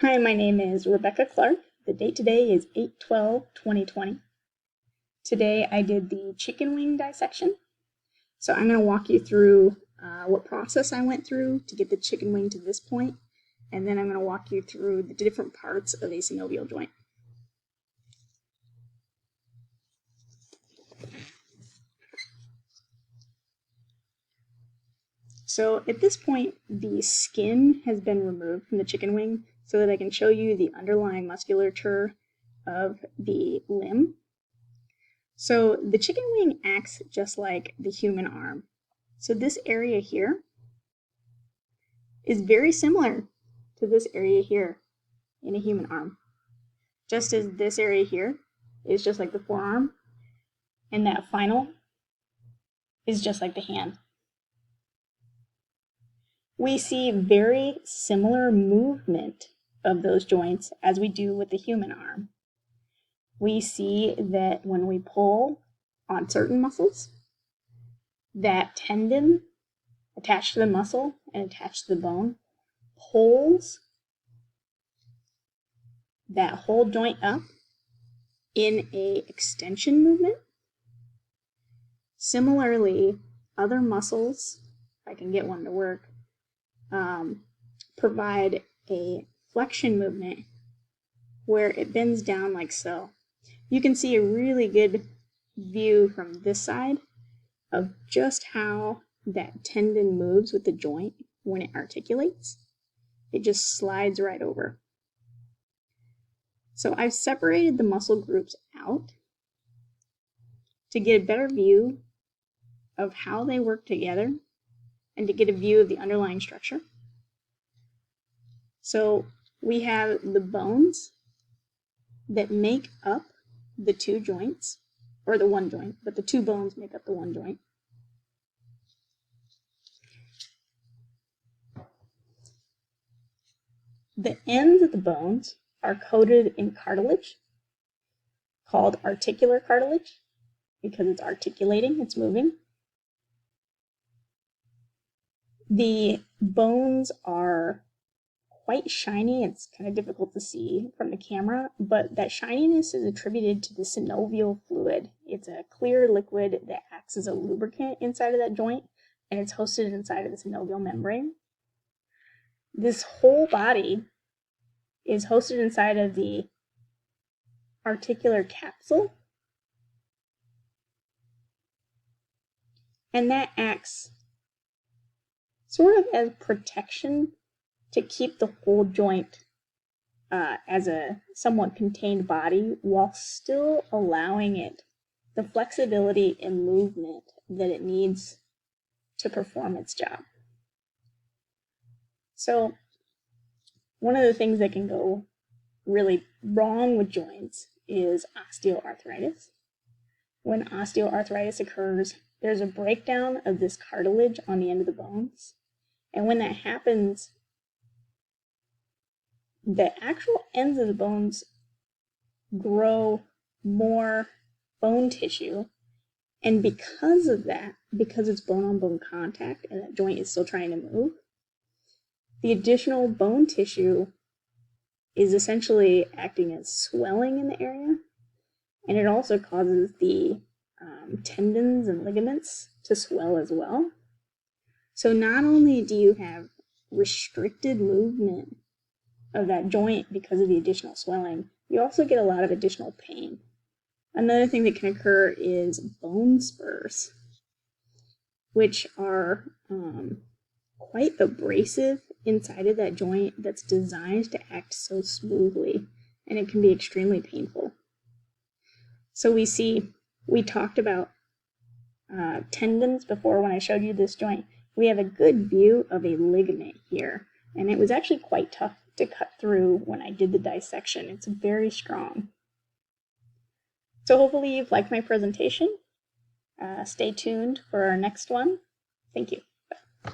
Hi, my name is Rebecca Clark. The date today is 8/12/2020. Today I did the chicken wing dissection. So I'm going to walk you through what process I went through to get the chicken wing to this point, and then I'm going to walk you through the different parts of a synovial joint. So at this point, the skin has been removed from the chicken wing so that I can show you the underlying musculature of the limb. So the chicken wing acts just like the human arm. So this area here is very similar to this area here in a human arm. Just as this area here is just like the forearm, and that final is just like the hand. We see very similar movement of those joints as we do with the human arm. We see that when we pull on certain muscles, that tendon attached to the muscle and attached to the bone pulls that whole joint up in a extension movement. Similarly, other muscles, if I can get one to work, provide a flexion movement where it bends down like so. You can see a really good view from this side of just how that tendon moves with the joint when it articulates. It just slides right over. So I've separated the muscle groups out to get a better view of how they work together and to get a view of the underlying structure. So we have the bones that make up the two joints, or the one joint, but the two bones make up the one joint. The ends of the bones are coated in cartilage, called articular cartilage, because it's articulating, it's moving. The bones are quite shiny. It's kind of difficult to see from the camera, but that shininess is attributed to the synovial fluid. It's a clear liquid that acts as a lubricant inside of that joint, and it's hosted inside of the synovial membrane. This whole body is hosted inside of the articular capsule, and that acts sort of as protection to keep the whole joint as a somewhat contained body while still allowing it the flexibility and movement that it needs to perform its job. So one of the things that can go really wrong with joints is osteoarthritis. When osteoarthritis occurs, there's a breakdown of this cartilage on the end of the bones. And when that happens, the actual ends of the bones grow more bone tissue. And because of that, because it's bone-on-bone contact and that joint is still trying to move, the additional bone tissue is essentially acting as swelling in the area. And it also causes the tendons and ligaments to swell as well. So not only do you have restricted movement of that joint because of the additional swelling, you also get a lot of additional pain. Another thing that can occur is bone spurs, which are quite abrasive inside of that joint that's designed to act so smoothly, and it can be extremely painful. So we talked about tendons before when I showed you this joint. We have a good view of a ligament here, and it was actually quite tough to cut through when I did the dissection. It's very strong. So hopefully you've liked my presentation. Stay tuned for our next one. Thank you. Bye.